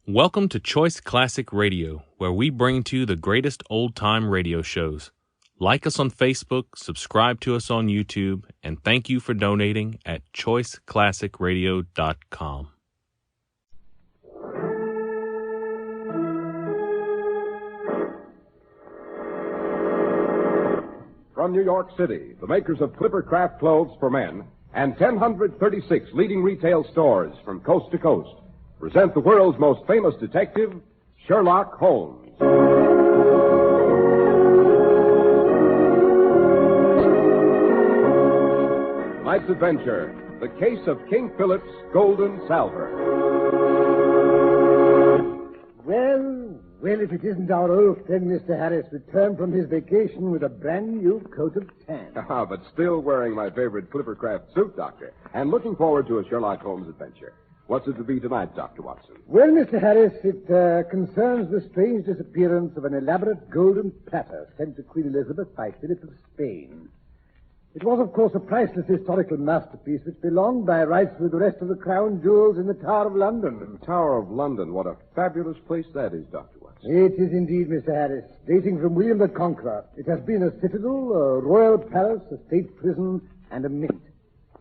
Welcome to Choice Classic Radio, where we bring to you the greatest old-time radio shows. Like us on Facebook, subscribe to us on YouTube, and thank you for donating at choiceclassicradio.com. From New York City, the makers of Clipper Craft Clothes for Men and 1,036 leading retail stores from coast to coast present the world's most famous detective, Sherlock Holmes. Tonight's adventure, the case of King Philip's golden salver. Well, if it isn't our old friend Mr. Harris returned from his vacation with a brand new coat of tan. But still wearing my favorite Clipper Craft suit, Doctor, and looking forward to a Sherlock Holmes adventure. What's it to be tonight, Dr. Watson? Well, Mr. Harris, it concerns the strange disappearance of an elaborate golden platter sent to Queen Elizabeth by Philip of Spain. It was, of course, a priceless historical masterpiece which belonged by rights with the rest of the crown jewels in the Tower of London. The Tower of London. What a fabulous place that is, Dr. Watson. It is indeed, Mr. Harris. Dating from William the Conqueror, it has been a citadel, a royal palace, a state prison, and a mint.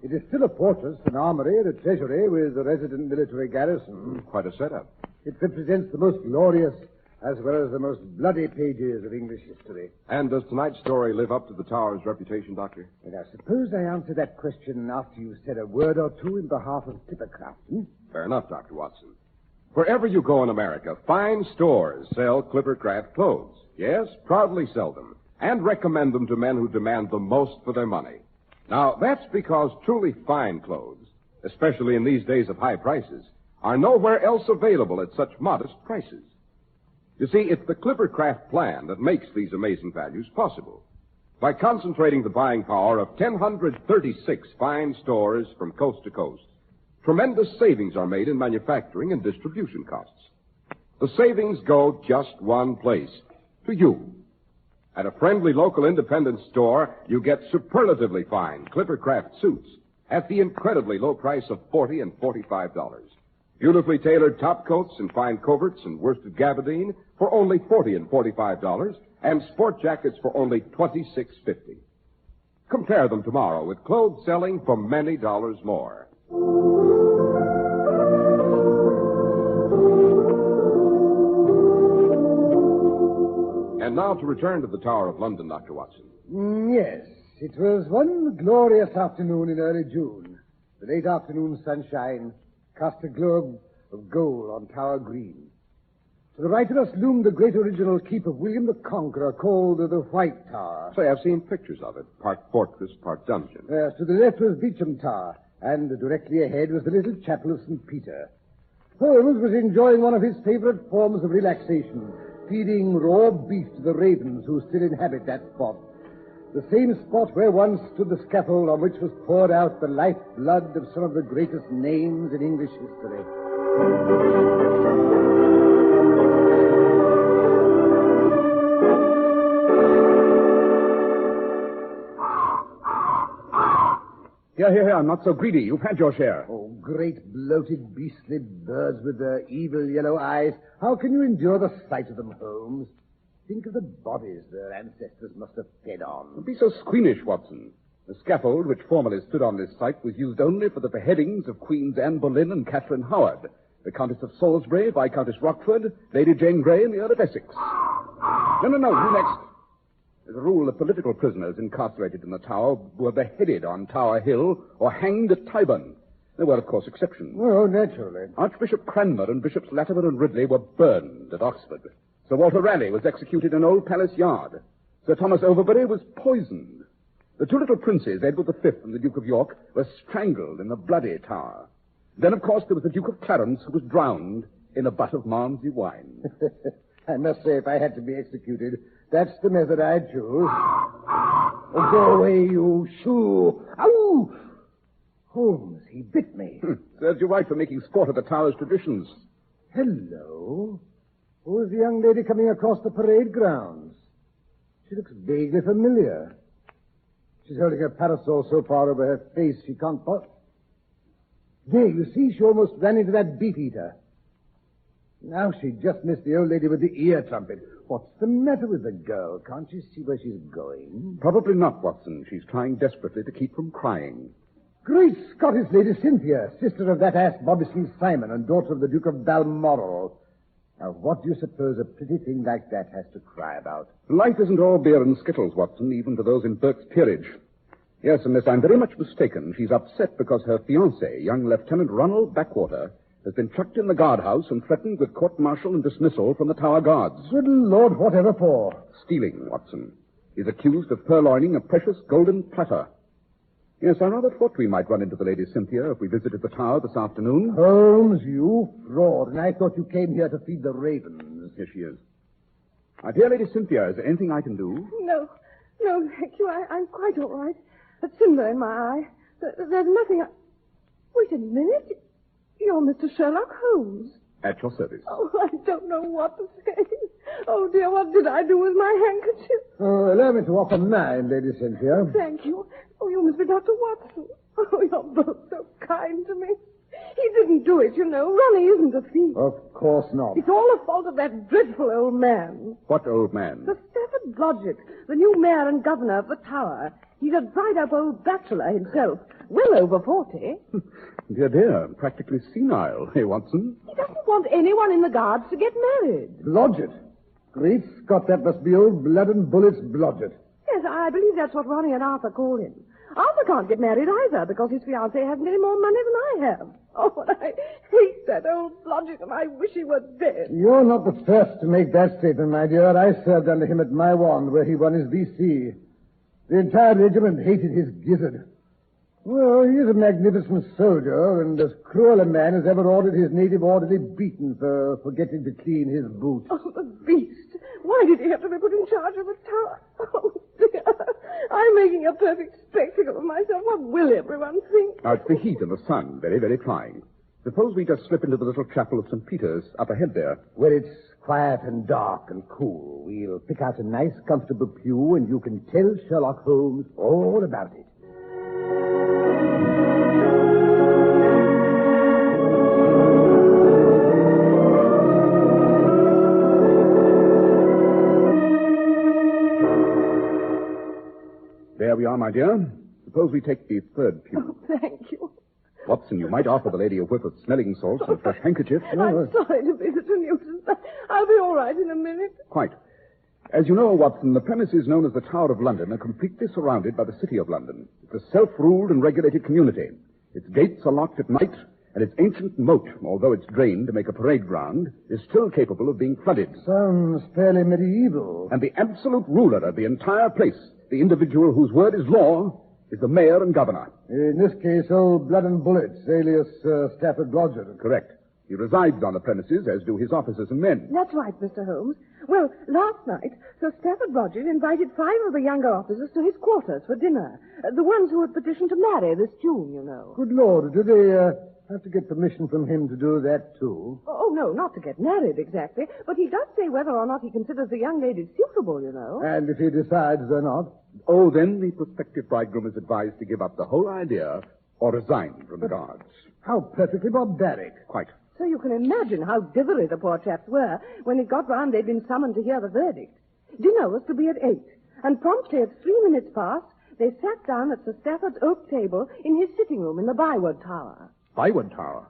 It is still a fortress, an armory, and a treasury with a resident military garrison. Quite a setup. It represents the most glorious as well as the most bloody pages of English history. And does tonight's story live up to the Tower's reputation, Doctor? And I suppose I answer that question after you said a word or two in behalf of Clippercraft. Fair enough, Dr. Watson. Wherever you go in America, fine stores sell Clipper Craft clothes. Yes, proudly sell them, and recommend them to men who demand the most for their money. Now, that's because truly fine clothes, especially in these days of high prices, are nowhere else available at such modest prices. You see, it's the Clipper Craft plan that makes these amazing values possible. By concentrating the buying power of 1,036 fine stores from coast to coast, tremendous savings are made in manufacturing and distribution costs. The savings go just one place, to you. At a friendly local independent store, you get superlatively fine Clipper Craft suits at the incredibly low price of $40 and $45. Beautifully tailored top coats and fine coverts and worsted gabardine for only $40 and $45, and sport jackets for only $26.50. Compare them tomorrow with clothes selling for many dollars more. And now to return to the Tower of London, Dr. Watson. Yes, it was one glorious afternoon in early June. The late afternoon sunshine cast a globe of gold on Tower Green. To the right of us loomed the great original keep of William the Conqueror called the White Tower. Say, I've seen pictures of it, part fortress, part dungeon. Yes, to the left was Beauchamp Tower, and directly ahead was the little chapel of St. Peter. Holmes was enjoying one of his favorite forms of relaxation, feeding raw beef to the ravens who still inhabit that spot. The same spot where once stood the scaffold on which was poured out the lifeblood of some of the greatest names in English history. Here, I'm not so greedy. You've had your share. Oh, great bloated beastly birds with their evil yellow eyes. How can you endure the sight of them, Holmes? Think of the bodies their ancestors must have fed on. Don't be so squeamish, Watson. The scaffold which formerly stood on this site was used only for the beheadings of Queens Anne Boleyn and Catherine Howard, the Countess of Salisbury, Viscountess Rochford, Lady Jane Grey, and the Earl of Essex. No, you next. There's a rule that political prisoners incarcerated in the Tower were beheaded on Tower Hill or hanged at Tyburn. There were, of course, exceptions. Oh, naturally. Archbishop Cranmer and Bishops Latimer and Ridley were burned at Oxford. Sir Walter Raleigh was executed in Old Palace Yard. Sir Thomas Overbury was poisoned. The two little princes, Edward V and the Duke of York, were strangled in the Bloody Tower. Then, of course, there was the Duke of Clarence, who was drowned in a butt of Malmsey wine. I must say, if I had to be executed, that's the method I'd choose. Oh, go away, you shoo. Ow! Holmes, he bit me. Serves you right for making sport of the Tower's traditions. Hello. Who's the young lady coming across the parade grounds? She looks vaguely familiar. She's holding her parasol so far over her face she can't There, you see, she almost ran into that beef eater. Now she just missed the old lady with the ear trumpet. What's the matter with the girl? Can't you see where she's going? Probably not, Watson. She's trying desperately to keep from crying. Great Scott, it's Lady Cynthia, sister of that ass Bobbison Simon and daughter of the Duke of Balmoral. Now, what do you suppose a pretty thing like that has to cry about? Life isn't all beer and skittles, Watson, even to those in Burke's peerage. Yes, unless I'm very much mistaken, she's upset because her fiancé, young Lieutenant Ronald Backwater, has been chucked in the guardhouse and threatened with court-martial and dismissal from the Tower Guards. Good Lord, whatever for? Stealing, Watson. He's accused of purloining a precious golden platter. Yes, I rather thought we might run into the Lady Cynthia if we visited the Tower this afternoon. Holmes, you fraud, and I thought you came here to feed the ravens. Here she is. My dear Lady Cynthia, is there anything I can do? No, thank you. I'm quite all right. A cinder in my eye. There's nothing. Wait a minute. You're Mr. Sherlock Holmes. At your service. Oh, I don't know what to say. Oh, dear, what did I do with my handkerchief? Oh, allow me to offer mine, Lady Cynthia. Thank you. Oh, you must be Dr. Watson. Oh, you're both so kind to me. He didn't do it, you know. Ronnie isn't a thief. Of course not. It's all the fault of that dreadful old man. What old man? Sir Stafford Blodgett, the new mayor and governor of the Tower. He's a dried-up old bachelor himself, well over 40. Dear, practically senile, hey, Watson? He doesn't want anyone in the guards to get married. Blodgett. Great Scott, that must be old blood and bullets Blodgett. Yes, I believe that's what Ronnie and Arthur call him. Arthur can't get married either because his fiancée hasn't any more money than I have. Oh, and I hate that old Blodgett, and I wish he were dead. You're not the first to make that statement, my dear. I served under him at my wand where he won his V.C. The entire regiment hated his gizzard. Well, he is a magnificent soldier, and as cruel a man as ever ordered his native orderly beaten for forgetting to clean his boots. Oh, the beast. Why did he have to be put in charge of the Tower? Oh, dear. I'm making a perfect spectacle of myself. What will everyone think? Now, it's the heat and the sun. Very, very trying. Suppose we just slip into the little chapel of St. Peter's up ahead there. Where it's quiet and dark and cool. We'll pick out a nice, comfortable pew, and you can tell Sherlock Holmes all about it. There we are, my dear. Suppose we take the third pew. Oh, thank you. Watson, you might offer the lady a whiff of smelling salts and a fresh handkerchief. I'm sorry to be such a nuisance, but I'll be all right in a minute. Quite. As you know, Watson, the premises known as the Tower of London are completely surrounded by the City of London. It's a self-ruled and regulated community. Its gates are locked at night, and its ancient moat, although it's drained to make a parade ground, is still capable of being flooded. Sounds fairly medieval. And the absolute ruler of the entire place, the individual whose word is law, is the mayor and governor. In this case, old Blood and Bullets, alias Stafford Blodgett. Correct. He resides on the premises, as do his officers and men. That's right, Mr. Holmes. Well, last night, Sir Stafford Blodgett invited 5 of the younger officers to his quarters for dinner. The ones who had petitioned to marry this June, you know. Good Lord, do they have to get permission from him to do that, too? Oh, no, not to get married, exactly. But he does say whether or not he considers the young lady suitable, you know. And if he decides they're not? Oh, then the prospective bridegroom is advised to give up the whole idea or resign from the guards. How perfectly barbaric. Quite. So you can imagine how dithery the poor chaps were when it got round they'd been summoned to hear the verdict. Dinner was to be at 8, and promptly at 3 minutes past, they sat down at Sir Stafford's oak table in his sitting room in the Byward Tower. Byward Tower?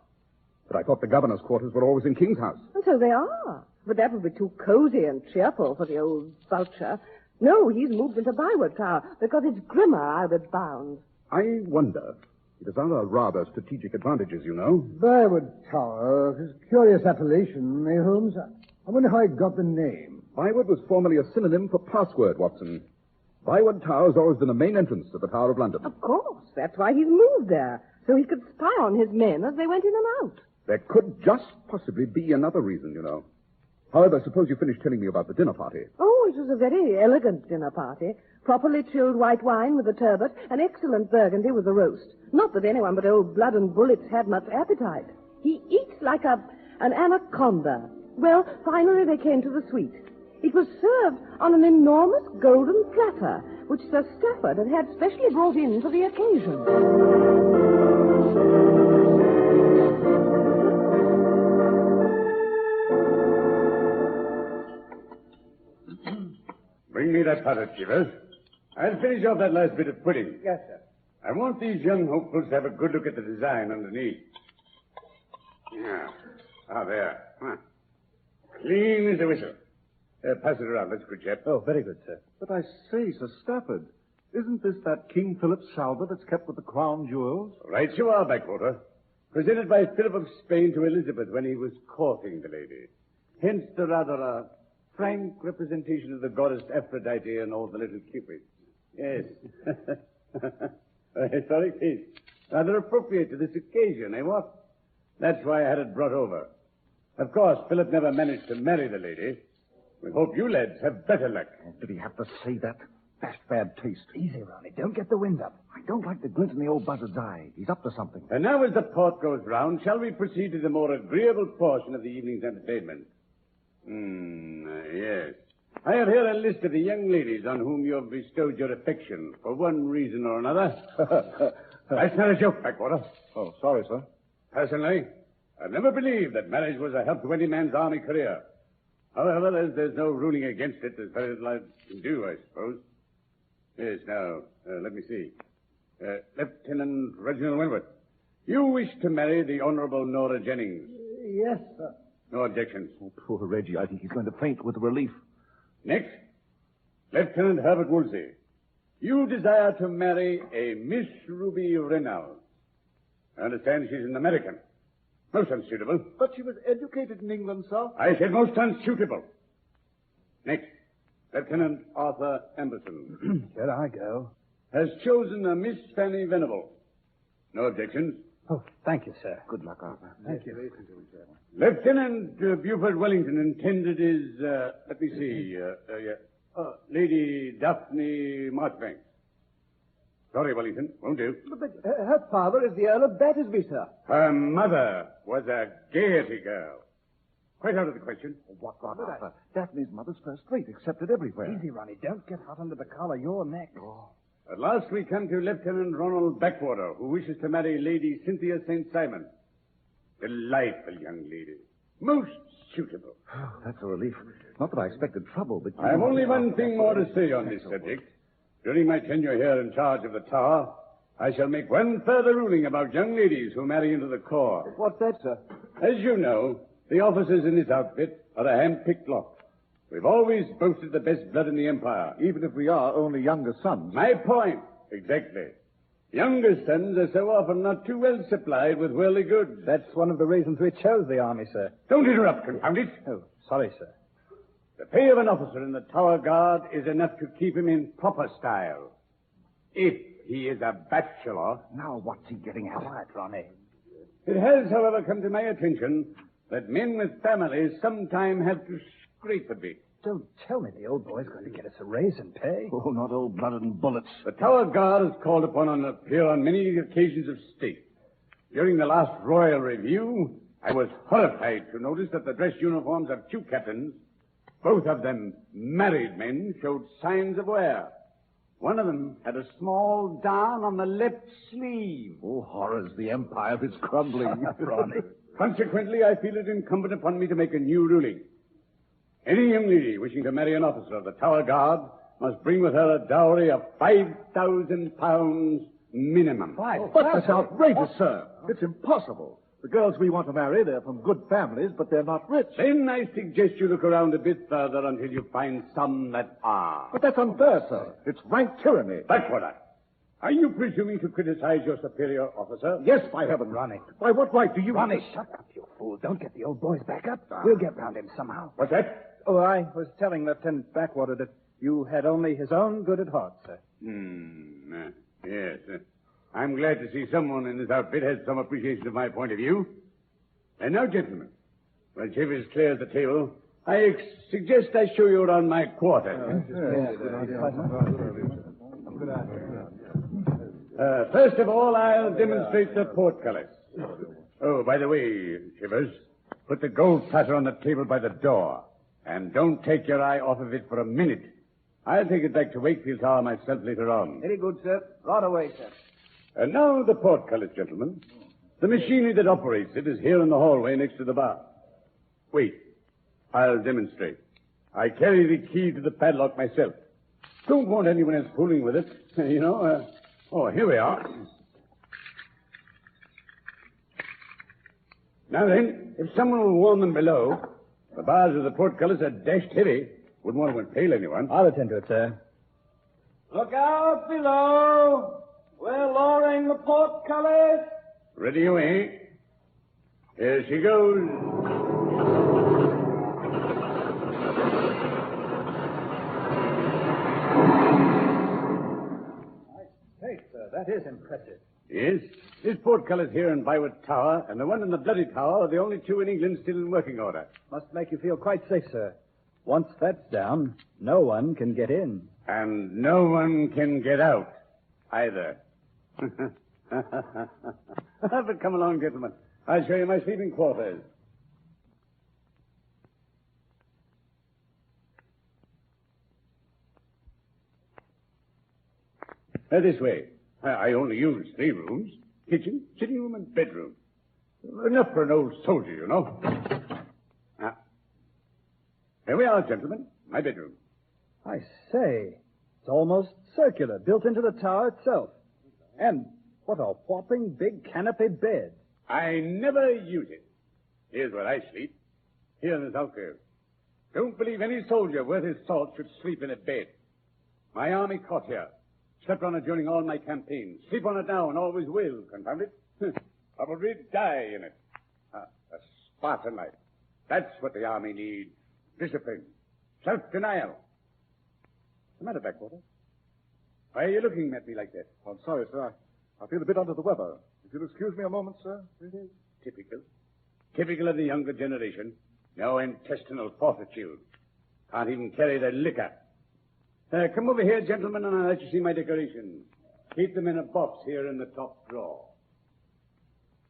But I thought the governor's quarters were always in King's House. And so they are. But that would be too cozy and cheerful for the old vulture. No, he's moved into Byward Tower because it's grimmer, I'll be bound. I wonder. It has other rather strategic advantages, you know. Byward Tower. It's a curious appellation, eh, Holmes? I wonder how he got the name. Byward was formerly a synonym for password, Watson. Byward Tower has always been the main entrance to the Tower of London. Of course. That's why he's moved there. So he could spy on his men as they went in and out. There could just possibly be another reason, you know. However, suppose you finish telling me about the dinner party. Oh, it was a very elegant dinner party. Properly chilled white wine with a turbot, and excellent burgundy with a roast. Not that anyone but old Blood and Bullets had much appetite. He eats like an anaconda. Well, finally they came to the suite. It was served on an enormous golden platter, which Sir Stafford had specially brought in for the occasion. me that putter, Chivers. I'll finish off that last bit of pudding. Yes, sir. I want these young hopefuls to have a good look at the design underneath. Yeah. Ah, there. Huh. Clean as a whistle. Pass it around. That's good, chap. Oh, very good, sir. But I say, Sir Stafford, isn't this that King Philip salver that's kept with the crown jewels? Right you are, Backwater. Presented by Philip of Spain to Elizabeth when he was courting the lady. Hence the rather frank representation of the goddess Aphrodite and all the little cupids. Yes. A historic piece. Rather appropriate to this occasion, eh, what? That's why I had it brought over. Of course, Philip never managed to marry the lady. We hope you lads have better luck. Did he have to say that? That's bad taste. Easy, Ronnie. Don't get the wind up. I don't like the glint in the old buzzard's eye. He's up to something. And now as the port goes round, shall we proceed to the more agreeable portion of the evening's entertainment? Yes. I have here a list of the young ladies on whom you have bestowed your affection for one reason or another. That's not a joke, Backwater. Oh, sorry, sir. Personally, I've never believed that marriage was a help to any man's army career. However, there's no ruling against it. There's very little I can do, I suppose. Yes, now, let me see. Lieutenant Reginald Wentworth, you wish to marry the Honorable Nora Jennings. Yes, sir. No objections. Oh, poor Reggie. I think he's going to faint with relief. Next, Lieutenant Herbert Woolsey. You desire to marry a Miss Ruby Reynolds. I understand she's an American. Most unsuitable. But she was educated in England, sir. I said most unsuitable. Next, Lieutenant Arthur Emberson Here I go. has chosen a Miss Fanny Venable. No objections. Oh, thank you, sir. Good luck, Arthur. Thank you. Lieutenant Buford Wellington intended is, let me see, Lady Daphne Marchbanks. Sorry, Wellington, won't do. But her father is the Earl of Battersby, sir. Her mother was a Gaiety girl. Quite out of the question. What, Arthur? Daphne's mother's first rate, accepted everywhere. Easy, Ronnie. Don't get hot under the collar. You're next. Oh. At last we come to Lieutenant Ronald Backwater, who wishes to marry Lady Cynthia St. Simon. Delightful young lady. Most suitable. That's a relief. Not that I expected trouble, but... I have only one thing more to say on this subject. During my tenure here in charge of the tower, I shall make one further ruling about young ladies who marry into the corps. What's that, sir? As you know, the officers in this outfit are a hand-picked lot. We've always boasted the best blood in the Empire. Even if we are only younger sons. My point. Exactly. Younger sons are so often not too well supplied with worldly goods. That's one of the reasons we chose the army, sir. Don't interrupt, confound it. Oh, sorry, sir. The pay of an officer in the Tower Guard is enough to keep him in proper style. If he is a bachelor. Now what's he getting at? Quiet, Ronnie. It has, however, come to my attention that men with families sometimes have to scrape a bit. Don't tell me the old boy's going to get us a raise in pay. Oh, not old blood and bullets. The Tower Guard is called upon to appear on many occasions of state. During the last Royal Review, I was horrified to notice that the dress uniforms of two captains, both of them married men, showed signs of wear. One of them had a small down on the left sleeve. Oh, horrors, the empire is crumbling. Ronnie. Consequently, I feel it incumbent upon me to make a new ruling. Any young lady wishing to marry an officer of the Tower Guard must bring with her a dowry of £5,000 minimum. But that's outrageous, sir. It's impossible. The girls we want to marry, they're from good families, but they're not rich. Then I suggest you look around a bit further until you find some that are. But that's unfair, sir. It's rank tyranny. Backwater, are you presuming to criticize your superior officer? Yes, by heaven. Ronnie. By what right do you... Ronnie, shut up, you fool. Don't get the old boys back up. We'll get round him somehow. What's that? Oh, I was telling Lieutenant Backwater that you had only his own good at heart, sir. Yes. I'm glad to see someone in this outfit has some appreciation of my point of view. And now, gentlemen, while Chivers clears the table, I suggest I show you around my quarters. First of all, I'll demonstrate the portcullis. Oh, by the way, Chivers, put the gold platter on the table by the door. And don't take your eye off of it for a minute. I'll take it back to Wakefield Tower myself later on. Very good, sir. Right away, sir. And now the portcullis, gentlemen. The machinery that operates it is here in the hallway next to the bar. Wait. I'll demonstrate. I carry the key to the padlock myself. Don't want anyone else fooling with it. You know, oh, here we are. Now then, if someone will warn them below, the bars of the portcullis are dashed heavy. Wouldn't want to impale anyone. I'll attend to it, sir. Look out below. We're lowering the portcullis. Ready away. Here she goes. Hey, sir, that is impressive. Yes, this portcullis here in Byward Tower and the one in the Bloody Tower are the only two in England still in working order. Must make you feel quite safe, sir. Once that's down, no one can get in. And no one can get out, either. But come along, gentlemen. I'll show you my sleeping quarters. This way. I only use 3 rooms. Kitchen, sitting room, and bedroom. Enough for an old soldier, you know. Here we are, gentlemen. My bedroom. I say, it's almost circular, built into the tower itself. And what a whopping big canopy bed. I never use it. Here's where I sleep. Here in this alcove. Don't believe any soldier worth his salt should sleep in a bed. My army cot here. Slept on it during all my campaigns. Sleep on it now and always will, confound it. Probably die in it. A Spartan life. That's what the army needs. Discipline. Self-denial. What's the matter, Backwater? Why are you looking at me like that? I'm sorry, sir. I feel a bit under the weather. If you'll excuse me a moment, sir. Typical. Typical of the younger generation. No intestinal fortitude. Can't even carry their liquor. Come over here, gentlemen, and I'll let you see my decorations. Keep them in a box here in the top drawer.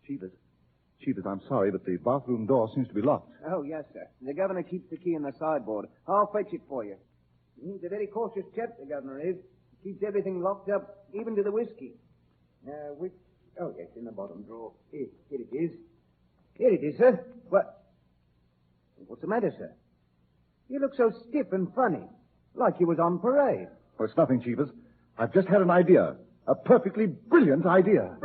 Cheevers, I'm sorry, but the bathroom door seems to be locked. Oh, yes, sir. The governor keeps the key in the sideboard. I'll fetch it for you. He's a very cautious chap, the governor is. He keeps everything locked up, even to the whiskey. Which... Oh, yes, in the bottom drawer. Here it is. Here it is, sir. What? What's the matter, sir? You look so stiff and funny. Like you was on parade. Oh, it's nothing, Cheevers. I've just had an idea. A perfectly brilliant idea.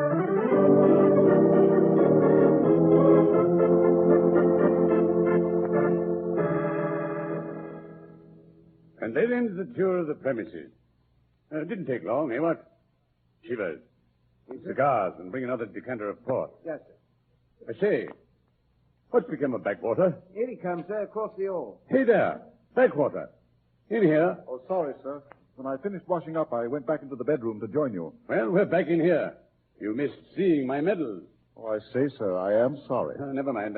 And there ends the tour of the premises. It didn't take long, eh, what? Shivers. Cigars, and bring another decanter of port. Yes, sir. I say, what's become of Backwater? Here he comes, sir, across the hall. Hey there, Backwater. In here. Oh, sorry, sir. When I finished washing up, I went back into the bedroom to join you. Well, we're back in here. You missed seeing my medals. Oh, I say, sir, I am sorry. Never mind.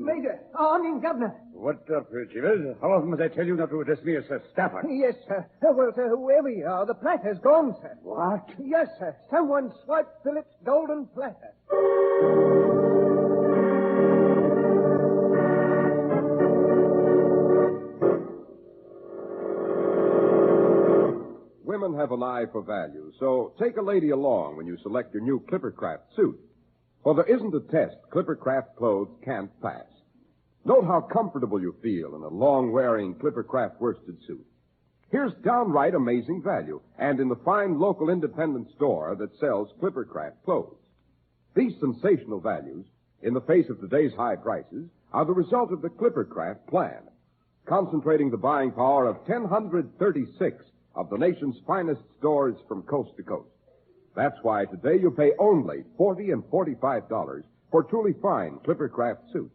Major! Oh, I mean, governor! What up, Chivers? How often must I tell you not to address me as Sir Stafford? Yes, sir. Well, sir, whoever you are, the platter's gone, sir. What? Yes, sir. Someone swiped Philip's golden platter. Women have an eye for value, so take a lady along when you select your new Clippercraft suit. For there isn't a test Clippercraft clothes can't pass. Note how comfortable you feel in a long-wearing Clippercraft worsted suit. Here's downright amazing value, and in the fine local independent store that sells Clippercraft clothes. These sensational values, in the face of today's high prices, are the result of the Clippercraft plan, concentrating the buying power of 1,036 of the nation's finest stores from coast to coast. That's why today you pay only $40 and $45 for truly fine Clippercraft suits.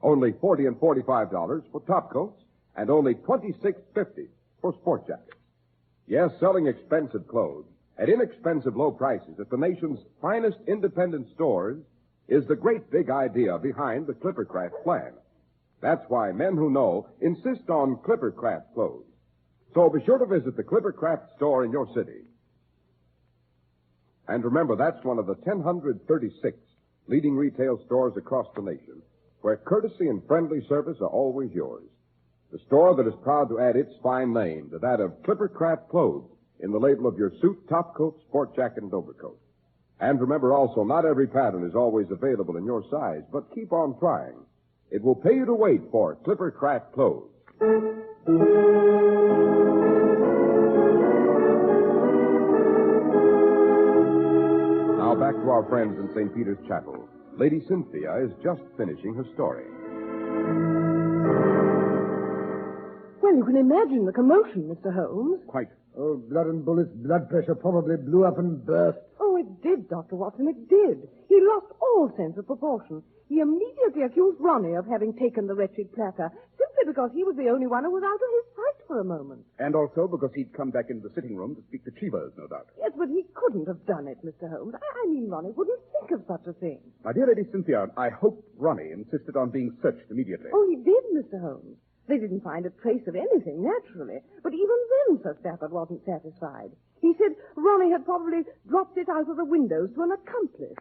Only $40 and $45 for top coats, and only $26.50 for sport jackets. Yes, selling expensive clothes at inexpensive low prices at the nation's finest independent stores is the great big idea behind the Clippercraft plan. That's why men who know insist on Clippercraft clothes. So be sure to visit the Clippercraft store in your city. And remember, that's one of the 1,036 leading retail stores across the nation where courtesy and friendly service are always yours. The store that is proud to add its fine name to that of Clippercraft clothes in the label of your suit, top coat, sport jacket, and overcoat. And remember also, not every pattern is always available in your size, but keep on trying. It will pay you to wait for Clippercraft clothes. back to our friends in St. Peter's Chapel. Lady Cynthia is just finishing her story. Well, you can imagine the commotion, Mr. Holmes. Quite. Oh, Blood and Bullet's blood pressure probably blew up and burst. Oh, it did, Dr. Watson, it did. He lost all sense of proportion. He immediately accused Ronnie of having taken the wretched platter, simply because he was the only one who was out of his sight for a moment. And also because he'd come back into the sitting room to speak to Cheevers, no doubt. Yes, but he couldn't have done it, Mr. Holmes. I mean, Ronnie wouldn't think of such a thing. My dear Lady Cynthia, I hope Ronnie insisted on being searched immediately. Oh, he did, Mr. Holmes. They didn't find a trace of anything, naturally. But even then, Sir Stafford wasn't satisfied. He said Ronnie had probably dropped it out of the windows to an accomplice.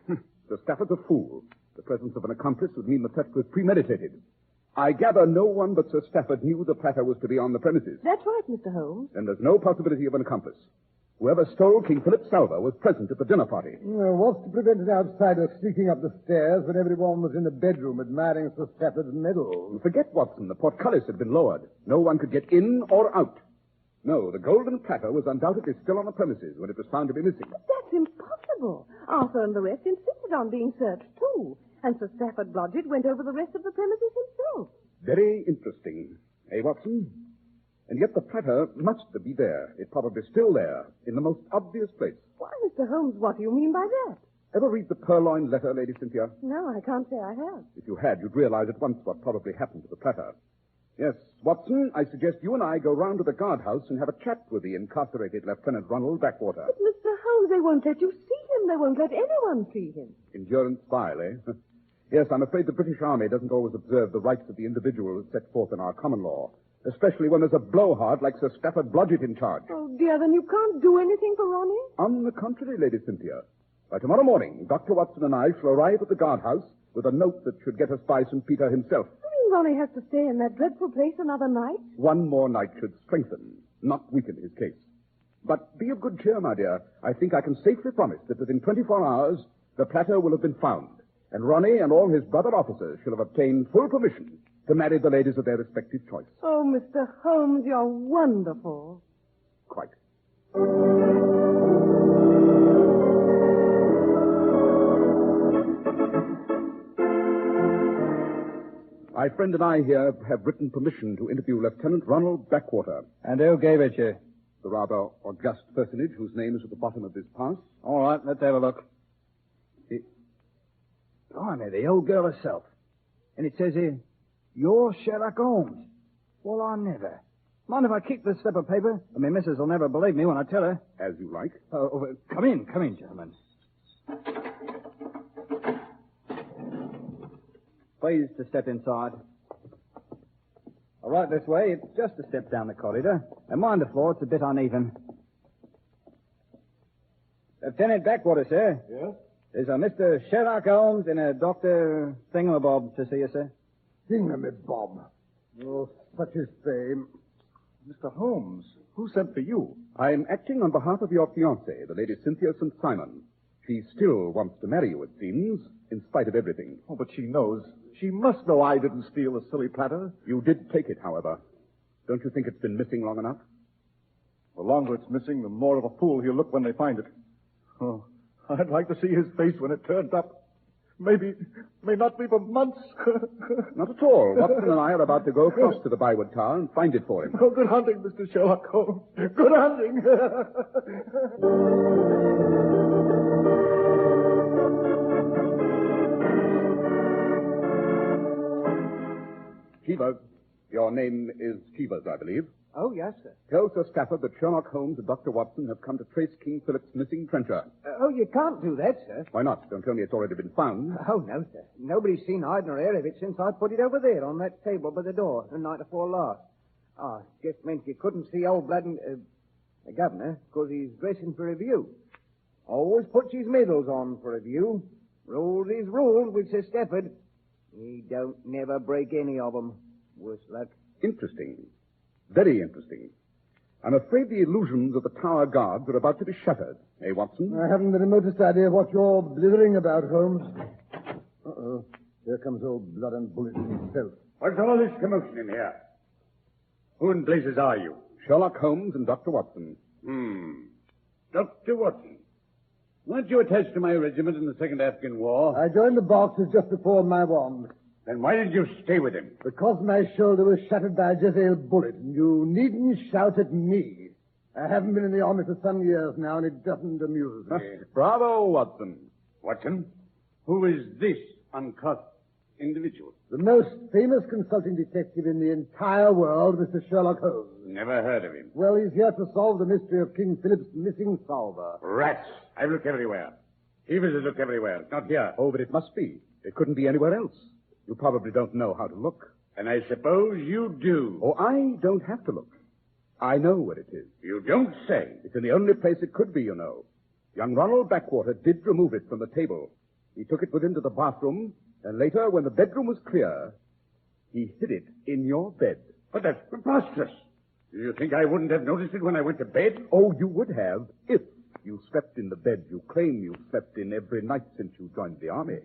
Sir Stafford's a fool. The presence of an accomplice would mean the theft was premeditated. I gather no one but Sir Stafford knew the platter was to be on the premises. That's right, Mr. Holmes. Then there's no possibility of an accomplice. Whoever stole King Philip Salver was present at the dinner party. What's to prevent an outsider sneaking up the stairs when everyone was in the bedroom admiring Sir Stafford's medals? Forget, Watson, the portcullis had been lowered. No one could get in or out. No, the golden platter was undoubtedly still on the premises when it was found to be missing. But that's impossible. Arthur and the rest insisted on being searched, too. And Sir Stafford Blodgett went over the rest of the premises himself. Very interesting. Eh, Watson? And yet the platter must be there. It's probably still there, in the most obvious place. Why, Mr. Holmes, what do you mean by that? Ever read the Purloined Letter, Lady Cynthia? No, I can't say I have. If you had, you'd realize at once what probably happened to the platter. Yes, Watson, I suggest you and I go round to the guardhouse and have a chat with the incarcerated Lieutenant Ronald Backwater. But, Mr. Holmes, they won't let you see him. They won't let anyone see him. Endurance vile, eh? Yes, I'm afraid the British Army doesn't always observe the rights of the individual as set forth in our common law, especially when there's a blowhard like Sir Stafford Blodgett in charge. Oh, dear, then you can't do anything for Ronnie? On the contrary, Lady Cynthia. By tomorrow morning, Dr. Watson and I shall arrive at the guardhouse with a note that should get us by St. Peter himself. You mean Ronnie has to stay in that dreadful place another night? One more night should strengthen, not weaken his case. But be of good cheer, my dear. I think I can safely promise that within 24 hours, the platter will have been found, and Ronnie and all his brother officers shall have obtained full permission to marry the ladies of their respective choice. Oh, Mr. Holmes, you're wonderful. Quite. My friend and I here have written permission to interview Lieutenant Ronald Backwater. And who gave it you? The rather august personage whose name is at the bottom of this pass. All right, let's have a look. Blimey, the old girl herself. And it says here, you're Sherlock Holmes. Well, I never. Mind if I keep this slip of paper? I mean, missus will never believe me when I tell her. As you like. Come in, gentlemen. Please to step inside. All right, this way. It's just a step down the corridor. And mind the floor, it's a bit uneven. Lieutenant Backwater, sir. Yes? There's a Mr. Sherlock Holmes and a Dr. Thingamabob to see you, sir. Thingamabob. Oh, such is fame. Mr. Holmes, who sent for you? I'm acting on behalf of your fiancée, the Lady Cynthia St. Simon. She still wants to marry you, it seems, in spite of everything. Oh, but she knows. She must know I didn't steal the silly platter. You did take it, however. Don't you think it's been missing long enough? The longer it's missing, the more of a fool he'll look when they find it. Oh, I'd like to see his face when it turns up. May not be for months. Not at all. Watson and I are about to go across to the Bywood Tower and find it for him. Oh, good hunting, Mr. Sherlock Holmes. Good hunting. Cheevers. Your name is Cheevers, I believe. Oh, yes, sir. Tell Sir Stafford that Sherlock Holmes and Dr. Watson have come to trace King Philip's missing trencher. Oh, you can't do that, sir. Why not? Don't tell me it's already been found. Oh, no, sir. Nobody's seen hide nor hair of it since I put it over there on that table by the door the night before last. Oh, just meant you couldn't see old blood and, the governor, because he's dressing for review. Always puts his medals on for review. Rules is rules with Sir Stafford. He don't never break any of 'em. Worse luck. Interesting. Very interesting. I'm afraid the illusions of the tower guards are about to be shattered. Eh, Watson? I haven't the remotest idea what you're blithering about, Holmes. Uh-oh. Here comes old Blood and Bullet himself. What's all this commotion in here? Who in blazes are you? Sherlock Holmes and Dr. Watson. Dr. Watson. Weren't you attached to my regiment in the Second Afghan War? I joined the Boxers just before my wand. Then why did you stay with him? Because my shoulder was shattered by a Jezebel bullet, and you needn't shout at me. I haven't been in the army for some years now, and it doesn't amuse me. Bravo, Watson. Watson, who is this uncouth individual? The most famous consulting detective in the entire world, Mr. Sherlock Holmes. Never heard of him. Well, he's here to solve the mystery of King Philip's missing Salver. Rats. I've looked everywhere. Evers has looked everywhere. It's not here. Oh, but it must be. It couldn't be anywhere else. You probably don't know how to look. And I suppose you do. Oh, I don't have to look. I know what it is. You don't say. It's in the only place it could be, you know. Young Ronald Backwater did remove it from the table. He took it with him to the bathroom, and later, when the bedroom was clear, he hid it in your bed. But that's preposterous. Do you think I wouldn't have noticed it when I went to bed? Oh, you would have if you slept in the bed you claim you slept in every night since you joined the army.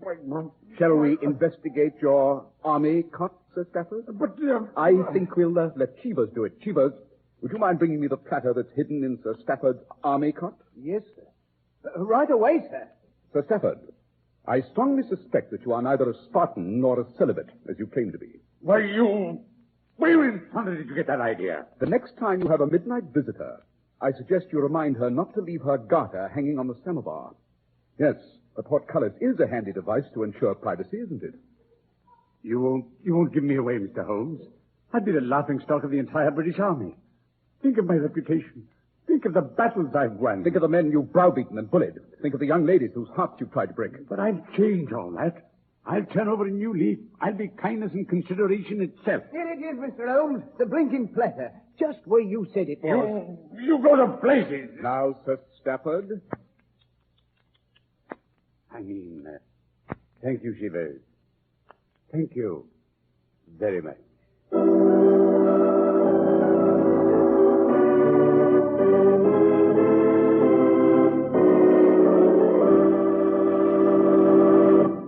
Shall we investigate your army cot, Sir Stafford? But, I think we'll let Cheevers do it. Cheevers, would you mind bringing me the platter that's hidden in Sir Stafford's army cot? Yes, sir. Right away, sir. Sir Stafford, I strongly suspect that you are neither a Spartan nor a celibate, as you claim to be. Why, you... Where in thunder did you get that idea? The next time you have a midnight visitor, I suggest you remind her not to leave her garter hanging on the samovar. Yes, a portcullis is a handy device to ensure privacy, isn't it? You won't give me away, Mr. Holmes. I'd be the laughingstock of the entire British Army. Think of my reputation. Think of the battles I've won. Think of the men you've browbeaten and bullied. Think of the young ladies whose hearts you've tried to break. But I'll change all that. I'll turn over a new leaf. I'll be kindness and consideration itself. Here it is, Mr. Holmes. The blinking platter. Just where you said it was. You go to places. Now, Sir Stafford. Thank you, Chivers. Thank you very much.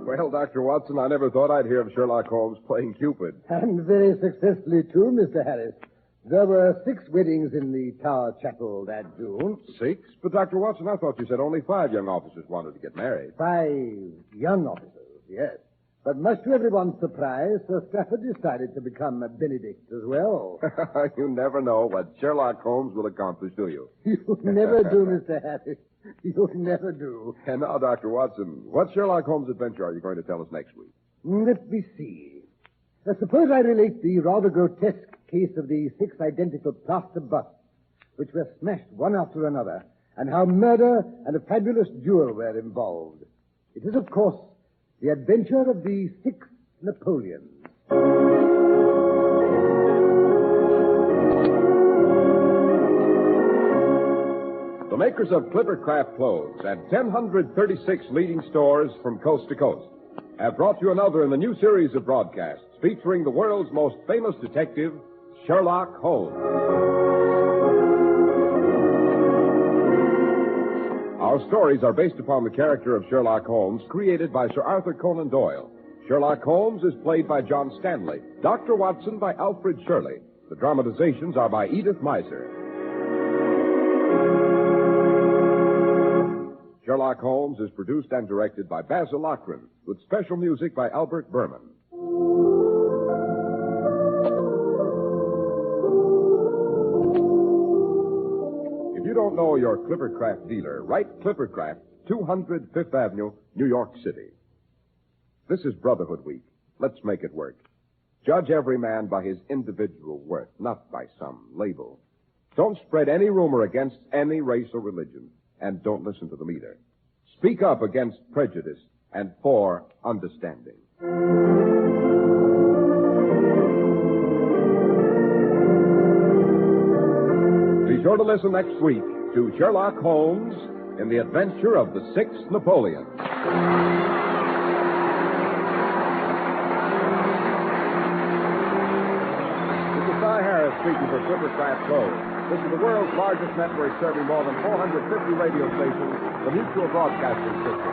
Well, Dr. Watson, I never thought I'd hear of Sherlock Holmes playing Cupid. And very successfully, too, Mr. Harris. There were 6 weddings in the Tower Chapel that June. 6? But, Dr. Watson, I thought you said only 5 young officers wanted to get married. 5 young officers, yes. But much to everyone's surprise, Sir Stafford decided to become a Benedict as well. You never know what Sherlock Holmes will accomplish, do you? You never do, Mr. Harris. You never do. And now, Dr. Watson, what Sherlock Holmes adventure are you going to tell us next week? Let me see. Suppose I relate the rather grotesque case of the 6 identical plaster busts, which were smashed one after another, and how murder and a fabulous jewel were involved. It is, of course, the adventure of the 6 Napoleons. The makers of Clippercraft clothes and 1,036 leading stores from coast to coast have brought you another in the new series of broadcasts featuring the world's most famous detective, Sherlock Holmes. Our stories are based upon the character of Sherlock Holmes created by Sir Arthur Conan Doyle. Sherlock Holmes is played by John Stanley, Dr. Watson by Alfred Shirley. The dramatizations are by Edith Meiser. Sherlock Holmes is produced and directed by Basil Lochran, with special music by Albert Berman. If you don't know your Clippercraft dealer, write Clippercraft, 200 Fifth Avenue, New York City. This is Brotherhood Week. Let's make it work. Judge every man by his individual worth, not by some label. Don't spread any rumor against any race or religion. And don't listen to them either. Speak up against prejudice and for understanding. Be sure to listen next week to Sherlock Holmes in the adventure of the 6 Napoleons. This is Cy Harris speaking for Clippercraft Clothes. This is the world's largest network serving more than 450 radio stations, the Mutual Broadcasting System.